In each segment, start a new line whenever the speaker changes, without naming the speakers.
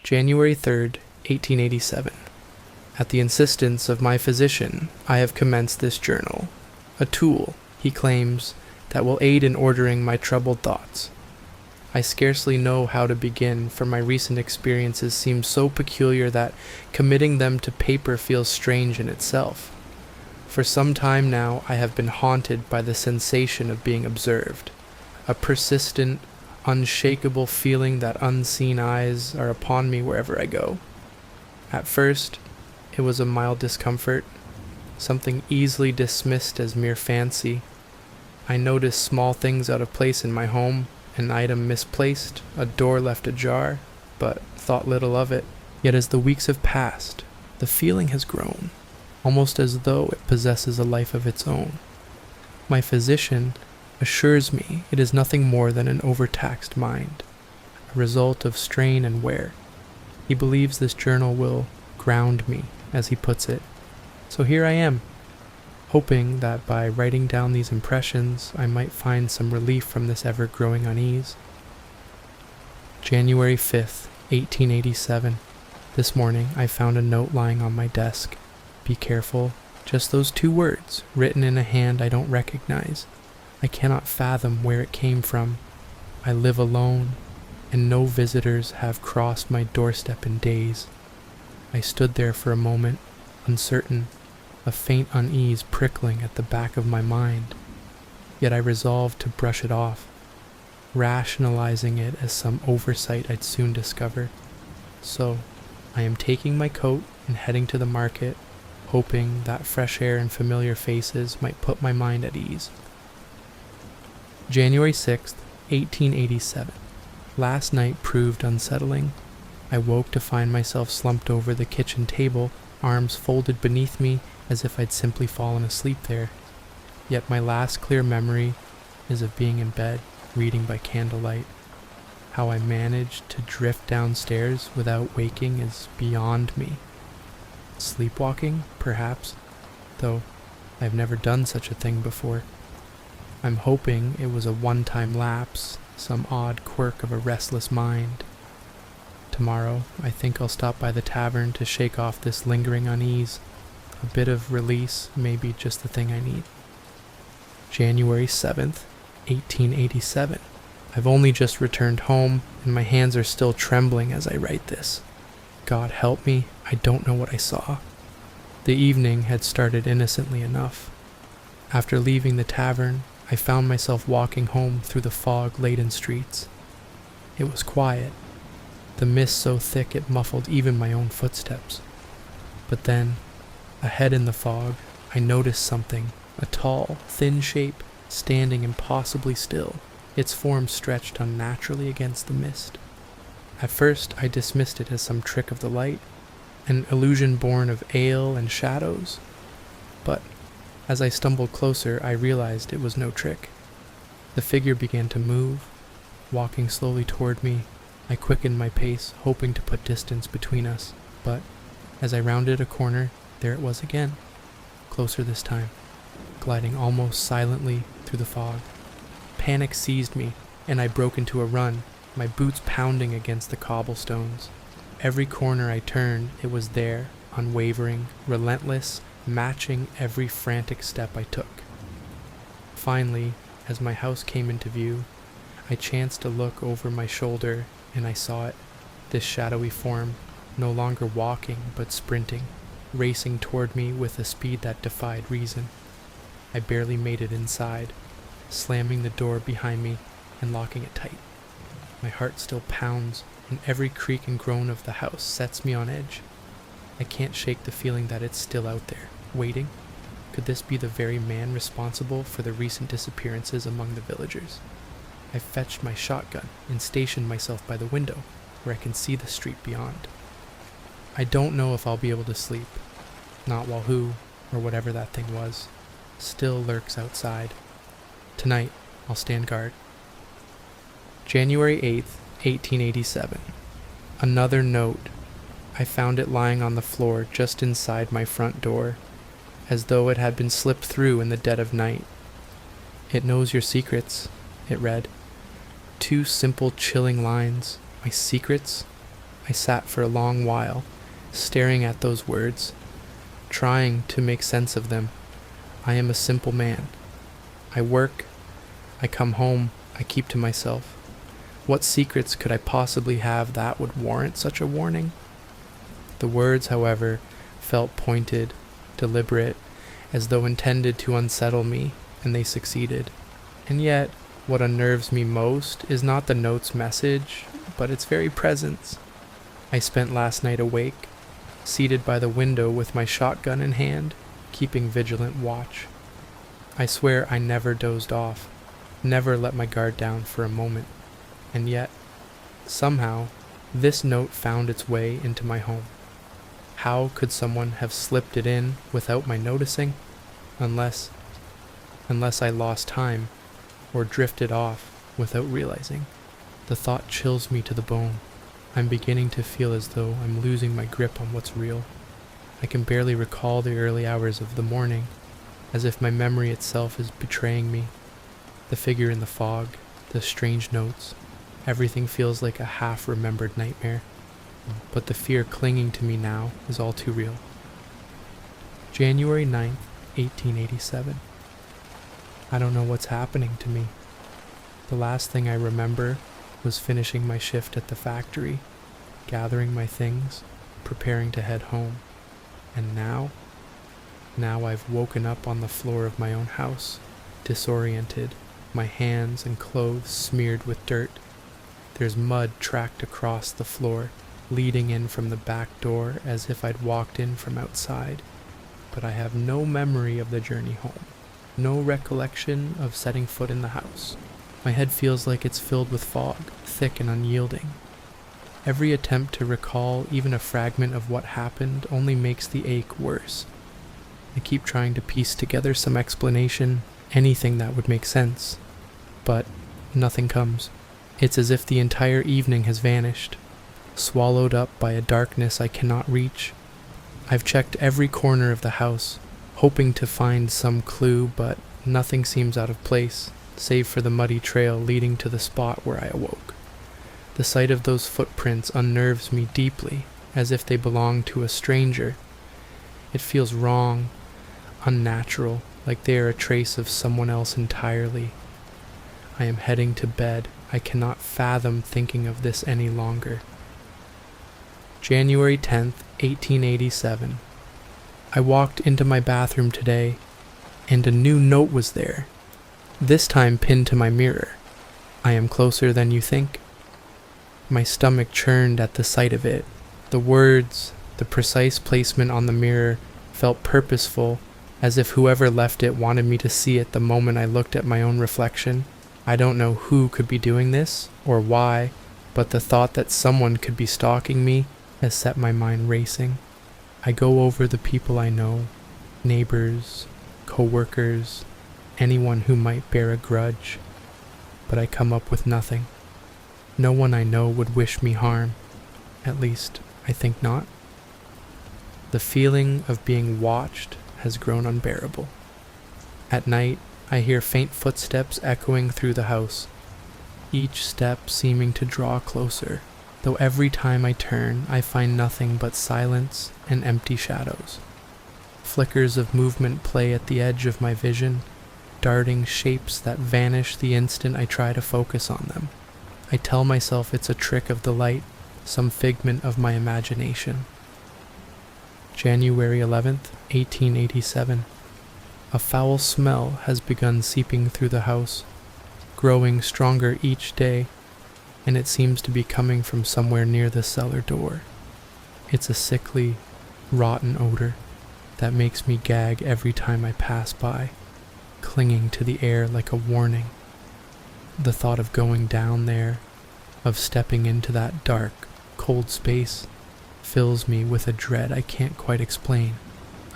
January 3rd, 1887. At the insistence of my physician, I have commenced this journal, a tool, he claims, that will aid in ordering my troubled thoughts. I scarcely know how to begin, for my recent experiences seem so peculiar that committing them to paper feels strange in itself. For some time now, I have been haunted by the sensation of being observed, a persistent, unshakable feeling that unseen eyes are upon me wherever I go. At first, it was a mild discomfort, something easily dismissed as mere fancy. I noticed small things out of place in my home, an item misplaced, a door left ajar, but thought little of it. Yet as the weeks have passed, the feeling has grown, almost as though it possesses a life of its own. My physician assures me it is nothing more than an overtaxed mind, a result of strain and wear. He believes this journal will ground me, as he puts it. So here I am, hoping that by writing down these impressions, I might find some relief from this ever-growing unease. January 5th, 1887. This morning, I found a note lying on my desk. Be careful. Just those 2 words, written in a hand I don't recognize. I cannot fathom where it came from. I live alone, and no visitors have crossed my doorstep in days. I stood there for a moment, uncertain, a faint unease prickling at the back of my mind. Yet I resolved to brush it off, rationalizing it as some oversight I'd soon discover. So, I am taking my coat and heading to the market, hoping that fresh air and familiar faces might put my mind at ease. January 6th, 1887. Last night proved unsettling. I woke to find myself slumped over the kitchen table, arms folded beneath me as if I'd simply fallen asleep there. Yet my last clear memory is of being in bed, reading by candlelight. How I managed to drift downstairs without waking is beyond me. Sleepwalking, perhaps, though I've never done such a thing before. I'm hoping it was a one-time lapse, some odd quirk of a restless mind. Tomorrow, I think I'll stop by the tavern to shake off this lingering unease. A bit of release may be just the thing I need. January 7th, 1887. I've only just returned home, and my hands are still trembling as I write this. God help me, I don't know what I saw. The evening had started innocently enough. After leaving the tavern, I found myself walking home through the fog-laden streets. It was quiet, the mist so thick it muffled even my own footsteps. But then, ahead in the fog, I noticed something, a tall, thin shape, standing impossibly still, its form stretched unnaturally against the mist. At first, I dismissed it as some trick of the light, an illusion born of ale and shadows. But as I stumbled closer, I realized it was no trick. The figure began to move, walking slowly toward me. I quickened my pace, hoping to put distance between us, but as I rounded a corner, there it was again, closer this time, gliding almost silently through the fog. Panic seized me, and I broke into a run, my boots pounding against the cobblestones. Every corner I turned, it was there, unwavering, relentless, matching every frantic step I took. Finally, as my house came into view, I chanced to look over my shoulder, and I saw it, this shadowy form, no longer walking but sprinting, racing toward me with a speed that defied reason. I barely made it inside, slamming the door behind me and locking it tight. My heart still pounds, and every creak and groan of the house sets me on edge. I can't shake the feeling that it's still out there, waiting. Could this be the very man responsible for the recent disappearances among the villagers? I fetched my shotgun and stationed myself by the window, where I can see the street beyond. I don't know if I'll be able to sleep, not while who, or whatever that thing was, still lurks outside. Tonight, I'll stand guard. January 8th, 1887. Another note. I found it lying on the floor just inside my front door, as though it had been slipped through in the dead of night. It knows your secrets, it read. 2 simple, chilling lines. My secrets? I sat for a long while, staring at those words, trying to make sense of them. I am a simple man. I work, I come home, I keep to myself. What secrets could I possibly have that would warrant such a warning? The words, however, felt pointed, deliberate, as though intended to unsettle me, and they succeeded. And yet, what unnerves me most is not the note's message, but its very presence. I spent last night awake, seated by the window with my shotgun in hand, keeping vigilant watch. I swear I never dozed off, never let my guard down for a moment. And yet, somehow, this note found its way into my home. How could someone have slipped it in without my noticing? Unless I lost time, or drifted off without realizing. The thought chills me to the bone. I'm beginning to feel as though I'm losing my grip on what's real. I can barely recall the early hours of the morning, as if my memory itself is betraying me. The figure in the fog, the strange notes, everything feels like a half-remembered nightmare. But the fear clinging to me now is all too real. January 9th, 1887. I don't know what's happening to me. The last thing I remember was finishing my shift at the factory, gathering my things, preparing to head home. And now I've woken up on the floor of my own house, disoriented, my hands and clothes smeared with dirt. There's mud tracked across the floor, leading in from the back door as if I'd walked in from outside. But I have no memory of the journey home, no recollection of setting foot in the house. My head feels like it's filled with fog, thick and unyielding. Every attempt to recall even a fragment of what happened only makes the ache worse. I keep trying to piece together some explanation, anything that would make sense. But nothing comes. It's as if the entire evening has vanished, swallowed up by a darkness I cannot reach. I've checked every corner of the house, hoping to find some clue, but nothing seems out of place, save for the muddy trail leading to the spot where I awoke. The sight of those footprints unnerves me deeply, as if they belong to a stranger. It feels wrong, unnatural, like they are a trace of someone else entirely. I am heading to bed. I cannot fathom thinking of this any longer. January 10th, 1887. I walked into my bathroom today, and a new note was there, this time pinned to my mirror. I am closer than you think. My stomach churned at the sight of it. The words, the precise placement on the mirror, felt purposeful, as if whoever left it wanted me to see it the moment I looked at my own reflection. I don't know who could be doing this, or why, but the thought that someone could be stalking me has set my mind racing. I go over the people I know, neighbors, co-workers, anyone who might bear a grudge, but I come up with nothing. No one I know would wish me harm. At least, I think not. The feeling of being watched has grown unbearable. At night, I hear faint footsteps echoing through the house, each step seeming to draw closer, though every time I turn, I find nothing but silence and empty shadows. Flickers of movement play at the edge of my vision, darting shapes that vanish the instant I try to focus on them. I tell myself it's a trick of the light, some figment of my imagination. January 11th, 1887. A foul smell has begun seeping through the house, growing stronger each day, and it seems to be coming from somewhere near the cellar door. It's a sickly, rotten odor that makes me gag every time I pass by, clinging to the air like a warning. The thought of going down there, of stepping into that dark, cold space, fills me with a dread I can't quite explain.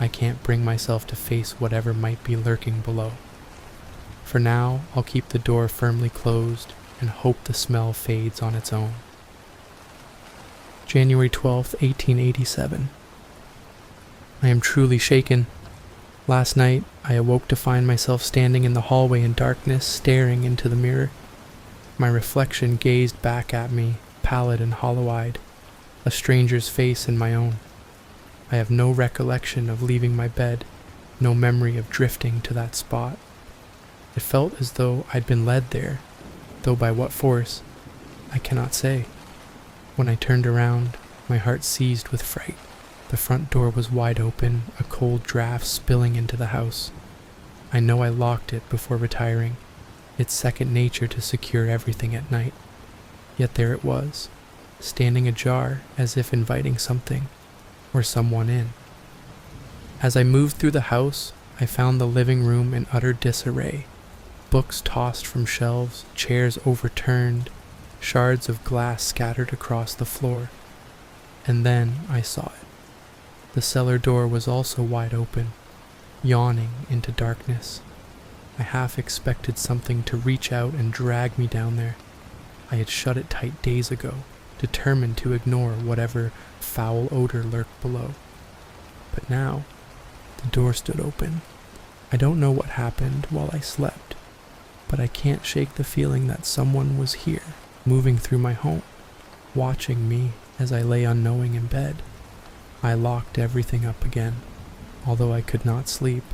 I can't bring myself to face whatever might be lurking below. For now, I'll keep the door firmly closed and hope the smell fades on its own. January 12th, 1887. I am truly shaken. Last night, I awoke to find myself standing in the hallway in darkness, staring into the mirror. My reflection gazed back at me, pallid and hollow-eyed. a stranger's face in my own. I have no recollection of leaving my bed, no memory of drifting to that spot. It felt as though I'd been led there, though by what force, I cannot say. When I turned around, my heart seized with fright. The front door was wide open, a cold draft spilling into the house. I know I locked it before retiring. It's second nature to secure everything at night. Yet there it was, standing ajar as if inviting something or someone in. As I moved through the house, I found the living room in utter disarray. Books tossed from shelves, chairs overturned, shards of glass scattered across the floor. And then I saw it. The cellar door was also wide open, yawning into darkness. I half expected something to reach out and drag me down there. I had shut it tight days ago, determined to ignore whatever foul odor lurked below. But now, the door stood open. I don't know what happened while I slept, but I can't shake the feeling that someone was here, moving through my home, watching me as I lay unknowing in bed. I locked everything up again, although I could not sleep.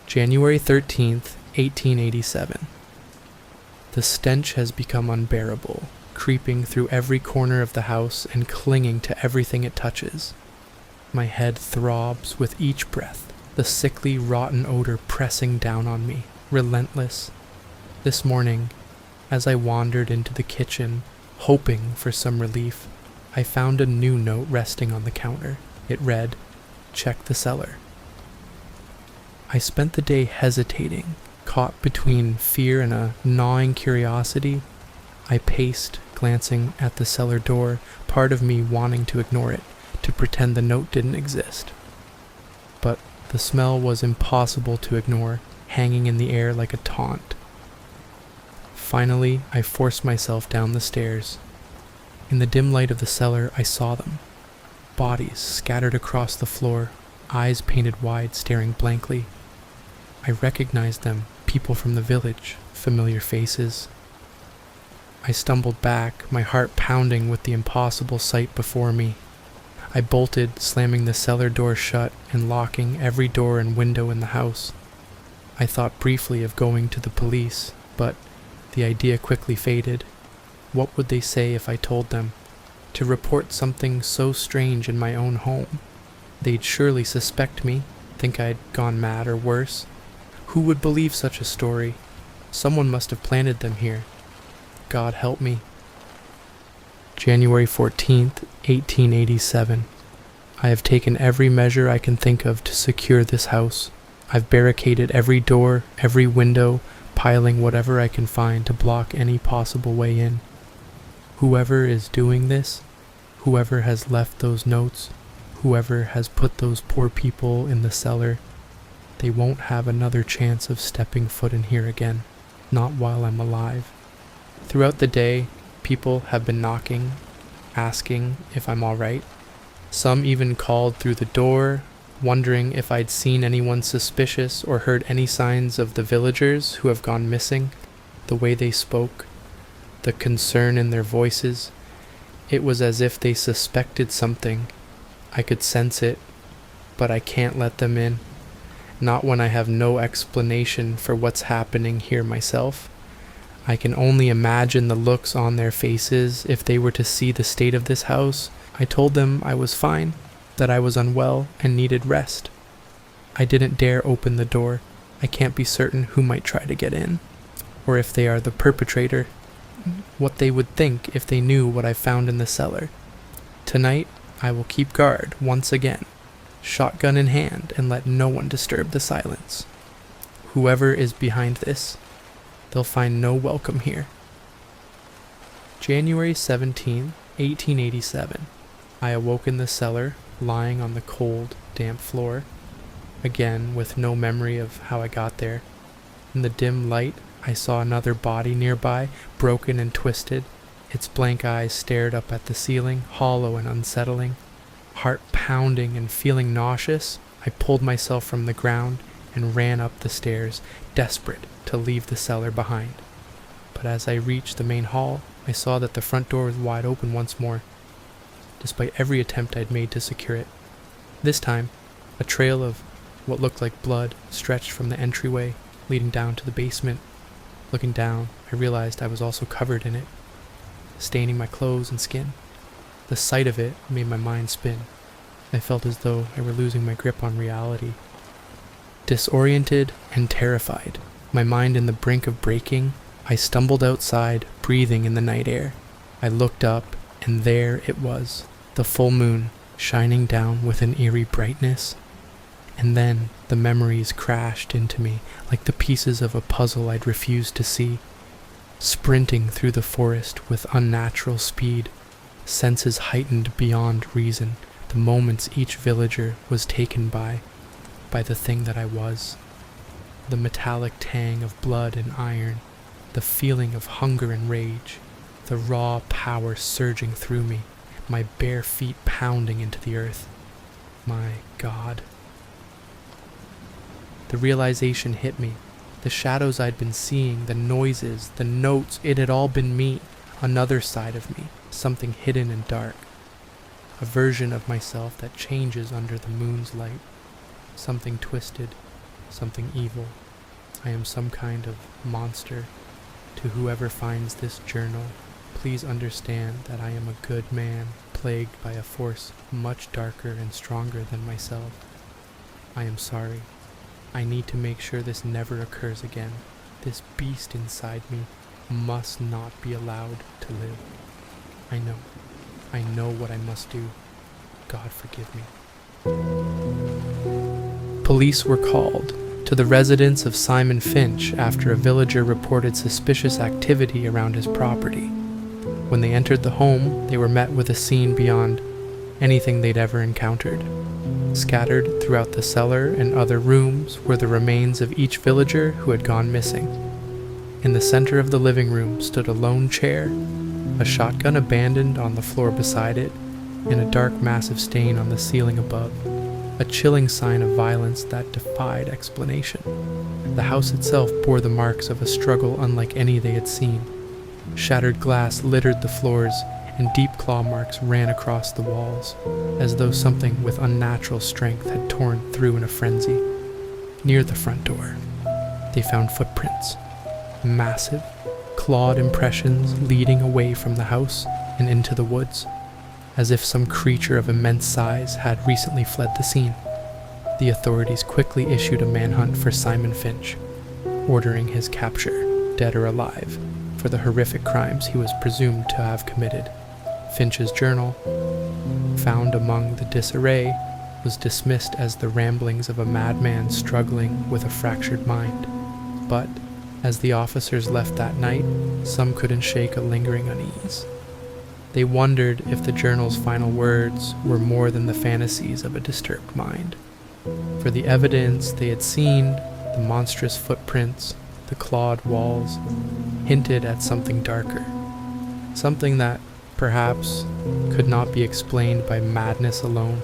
January 13th, 1887. The stench has become unbearable, creeping through every corner of the house and clinging to everything it touches. My head throbs with each breath, the sickly, rotten odor pressing down on me, relentless. This morning, as I wandered into the kitchen, hoping for some relief, I found a new note resting on the counter. It read, "Check the cellar." I spent the day hesitating, caught between fear and a gnawing curiosity. I paced, glancing at the cellar door, part of me wanting to ignore it, to pretend the note didn't exist. But the smell was impossible to ignore, hanging in the air like a taunt. Finally, I forced myself down the stairs. In the dim light of the cellar, I saw them. Bodies scattered across the floor, eyes painted wide, staring blankly. I recognized them, people from the village, familiar faces. I stumbled back, my heart pounding with the impossible sight before me. I bolted, slamming the cellar door shut and locking every door and window in the house. I thought briefly of going to the police, but the idea quickly faded. What would they say if I told them? To report something so strange in my own home? They'd surely suspect me, think I'd gone mad or worse. Who would believe such a story? Someone must have planted them here. God help me. January 14th, 1887. I have taken every measure I can think of to secure this house. I've barricaded every door, every window, piling whatever I can find to block any possible way in. Whoever is doing this, whoever has left those notes, whoever has put those poor people in the cellar, they won't have another chance of stepping foot in here again, not while I'm alive. Throughout the day, people have been knocking, asking if I'm all right. Some even called through the door, wondering if I'd seen anyone suspicious or heard any signs of the villagers who have gone missing. The way they spoke, the concern in their voices, it was as if they suspected something. I could sense it, but I can't let them in. Not when I have no explanation for what's happening here myself. I can only imagine the looks on their faces if they were to see the state of this house. I told them I was fine, that I was unwell and needed rest. I didn't dare open the door. I can't be certain who might try to get in, or if they are the perpetrator, what they would think if they knew what I found in the cellar. Tonight, I will keep guard once again, shotgun in hand, and let no one disturb the silence. Whoever is behind this, they'll find no welcome here. January 17, 1887. I awoke in the cellar, lying on the cold, damp floor, again with no memory of how I got there. In the dim light, I saw another body nearby, broken and twisted. Its blank eyes stared up at the ceiling, hollow and unsettling. Heart pounding and feeling nauseous, I pulled myself from the ground and ran up the stairs, desperate to leave the cellar behind. But as I reached the main hall, I saw that the front door was wide open once more, despite every attempt I'd made to secure it. This time, a trail of what looked like blood stretched from the entryway, leading down to the basement. Looking down, I realized I was also covered in it, staining my clothes and skin. The sight of it made my mind spin. I felt as though I were losing my grip on reality. Disoriented and terrified, my mind in the brink of breaking, I stumbled outside, breathing in the night air. I looked up, and there it was, the full moon, shining down with an eerie brightness. And then the memories crashed into me like the pieces of a puzzle I'd refused to see. Sprinting through the forest with unnatural speed, senses heightened beyond reason, the moments each villager was taken by the thing that I was. The metallic tang of blood and iron, the feeling of hunger and rage, the raw power surging through me, my bare feet pounding into the earth. My God. The realization hit me. The shadows I'd been seeing, the noises, the notes, it had all been me, another side of me, something hidden and dark. A version of myself that changes under the moon's light. Something twisted, something evil. I am some kind of monster. To whoever finds this journal, please understand that I am a good man, plagued by a force much darker and stronger than myself. I am sorry. I need to make sure this never occurs again. This beast inside me must not be allowed to live. I know what I must do. God forgive me. Police were called to the residence of Simon Finch after a villager reported suspicious activity around his property. When they entered the home, they were met with a scene beyond anything they'd ever encountered. Scattered throughout the cellar and other rooms were the remains of each villager who had gone missing. In the center of the living room stood a lone chair, a shotgun abandoned on the floor beside it, and a dark massive stain on the ceiling above, a chilling sign of violence that defied explanation. The house itself bore the marks of a struggle unlike any they had seen. Shattered glass littered the floors, and deep claw marks ran across the walls, as though something with unnatural strength had torn through in a frenzy. Near the front door, they found footprints, massive, clawed impressions leading away from the house and into the woods, as if some creature of immense size had recently fled the scene. The authorities quickly issued a manhunt for Simon Finch, ordering his capture, dead or alive, for the horrific crimes he was presumed to have committed. Finch's journal, found among the disarray, was dismissed as the ramblings of a madman struggling with a fractured mind. But, as the officers left that night, some couldn't shake a lingering unease. They wondered if the journal's final words were more than the fantasies of a disturbed mind. For the evidence they had seen, the monstrous footprints, the clawed walls, hinted at something darker, something that perhaps could not be explained by madness alone.